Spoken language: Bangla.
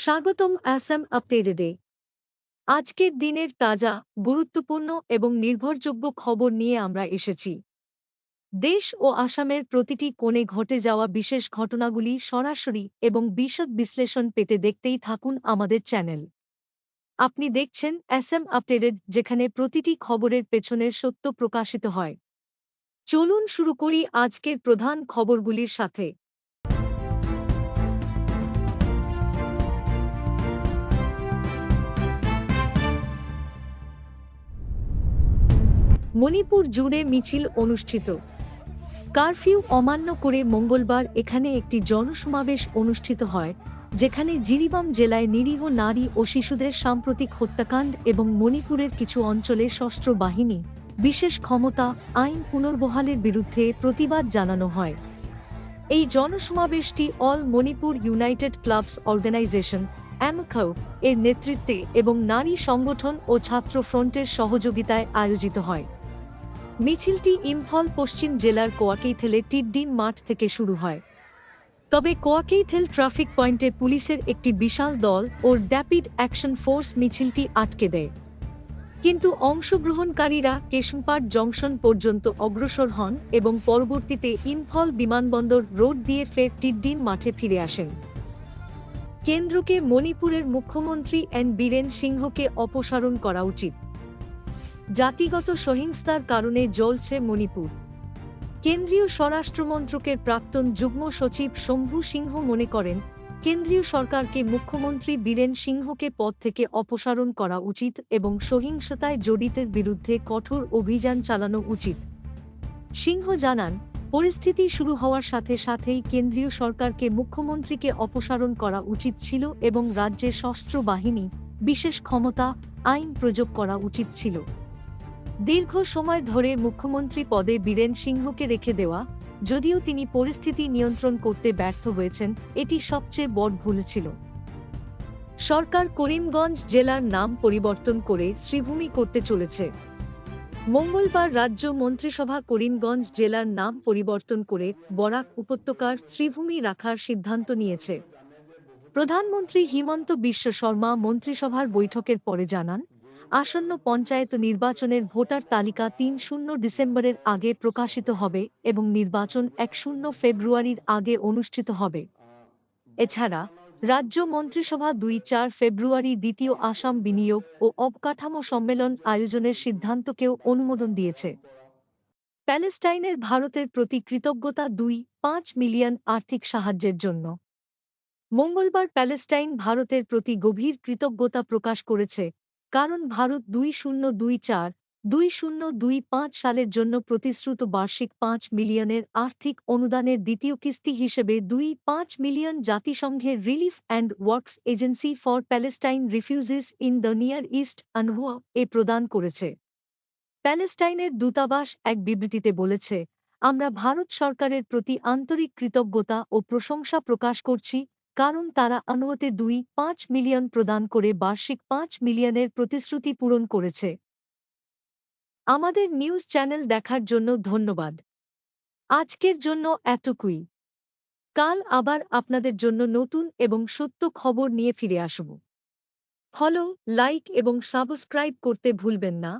স্বাগতম অ্যাসাম আপডেটেডে। আজকের দিনের তাজা, গুরুত্বপূর্ণ এবং নির্ভরযোগ্য খবর নিয়ে আমরা এসেছি। দেশ ও আসামের প্রতিটি কোণে ঘটে যাওয়া বিশেষ ঘটনাগুলি সরাসরি এবং বিশদ বিশ্লেষণ পেতে দেখতেই থাকুন আমাদের চ্যানেল। আপনি দেখছেন অ্যাসাম আপডেটেড, যেখানে প্রতিটি খবরের পেছনের সত্য প্রকাশিত হয়। চলুন শুরু করি আজকের প্রধান খবরগুলির সাথে। মণিপুর জুড়ে মিছিল অনুষ্ঠিত। কারফিউ অমান্য করে মঙ্গলবার এখানে একটি জনসমাবেশ অনুষ্ঠিত হয়, যেখানে জিরিবাম জেলায় নিরীহ নারী ও শিশুদের সাম্প্রতিক হত্যাকাণ্ড এবং মণিপুরের কিছু অঞ্চলে সশস্ত্র বাহিনী বিশেষ ক্ষমতা আইন পুনর্বহালের বিরুদ্ধে প্রতিবাদ জানানো হয়। এই জনসমাবেশটি all Manipur united clubs organisation অ্যামখাও এর নেতৃত্বে এবং নারী সংগঠন ও ছাত্র ফ্রন্টের সহযোগিতায় আয়োজিত হয়। মিছিলটি ইম্ফল পশ্চিম জেলার কোয়াকেইথেলে টিডডিম মাঠ থেকে শুরু হয়। তবে কোয়াকেইথেল ট্রাফিক পয়েন্টে পুলিশের একটি বিশাল দল ও র্যাপিড অ্যাকশন ফোর্স মিছিলটি আটকে দেয়। কিন্তু অংশগ্রহণকারীরা কেশমপাট জংশন পর্যন্ত অগ্রসর হন এবং পরবর্তীতে ইম্ফল বিমানবন্দর রোড দিয়ে ফের টিডডিম মাঠে ফিরে আসেন। কেন্দ্রকে মণিপুরের মুখ্যমন্ত্রী এন বীরেন সিংহকে অপসারণ করা উচিত। জাতিগত সহিংসতার কারণে জ্বলছে মণিপুর। কেন্দ্রীয় স্বরাষ্ট্রমন্ত্রকের প্রাক্তন যুগ্ম সচিব শম্ভু সিংহ মনে করেন, কেন্দ্রীয় সরকারকে মুখ্যমন্ত্রী বীরেন সিংহকে পদ থেকে অপসারণ করা উচিত এবং সহিংসতায় জড়িতের বিরুদ্ধে কঠোর অভিযান চালানো উচিত। সিংহ জানান, পরিস্থিতি শুরু হওয়ার সাথে সাথেই কেন্দ্রীয় সরকারকে মুখ্যমন্ত্রীকে অপসারণ করা উচিত ছিল এবং রাজ্যের সশস্ত্র বাহিনী বিশেষ ক্ষমতা আইন প্রয়োগ করা উচিত ছিল। দীর্ঘ সময় ধরে মুখ্যমন্ত্রী পদে বীরেন সিংহকে রেখে দেওয়া, যদিও তিনি পরিস্থিতি নিয়ন্ত্রণ করতে ব্যর্থ হয়েছেন, এটি সবচেয়ে বড় ভুল ছিল। সরকার করিমগঞ্জ জেলার নাম পরিবর্তন করে শ্রীভূমি করতে চলেছে। মঙ্গলবার রাজ্য মন্ত্রিসভা করিমগঞ্জ জেলার নাম পরিবর্তন করে বরাক উপত্যকার শ্রীভূমি রাখার সিদ্ধান্ত নিয়েছে। প্রধানমন্ত্রী হিমন্ত বিশ্ব শর্মা মন্ত্রিসভার বৈঠকের পরে জানান, আসন্ন পঞ্চায়েত নির্বাচনের ভোটার তালিকা ৩ ডিসেম্বরের আগে প্রকাশিত হবে এবং নির্বাচন ১ ফেব্রুয়ারির আগে অনুষ্ঠিত হবে। এছাড়া রাজ্য মন্ত্রিসভা ২-৪ ফেব্রুয়ারি দ্বিতীয় আসাম বিনিয়োগ ও অবকাঠামো সম্মেলন আয়োজনের সিদ্ধান্তকেও অনুমোদন দিয়েছে। প্যালেস্টাইনের ভারতের প্রতি কৃতজ্ঞতা ২.৫ মিলিয়ন আর্থিক সাহায্যের জন্য। মঙ্গলবার প্যালেস্টাইন ভারতের প্রতি গভীর কৃতজ্ঞতা প্রকাশ করেছে, কারণ ভারত 2024-2025 সালের জন্য প্রতিশ্রুত বার্ষিক ৫ মিলিয়নের আর্থিক অনুদানের দ্বিতীয় কিস্তি হিসেবে ২.৫ মিলিয়ন জাতিসংঘের relief and works agency for Palestine refugees in the near east আনহুয়া এ প্রদান করেছে। প্যালেস্টাইনের দূতাবাস এক বিবৃতিতে বলেছে, আমরা ভারত সরকারের প্রতি আন্তরিক কৃতজ্ঞতা ও প্রশংসা প্রকাশ করছি, কারণ তারা আনুয়াতে ২.৫ মিলিয়ন প্রদান করে বার্ষিক ৫ মিলিয়নের প্রতিশ্রুতি পূরণ করেছে। আমাদের নিউজ চ্যানেল দেখার জন্য ধন্যবাদ। আজকের জন্য এতটুকুই। কাল আবার আপনাদের জন্য নতুন এবং সত্য খবর নিয়ে ফিরে আসব। ফলো, লাইক এবং সাবস্ক্রাইব করতে ভুলবেন না।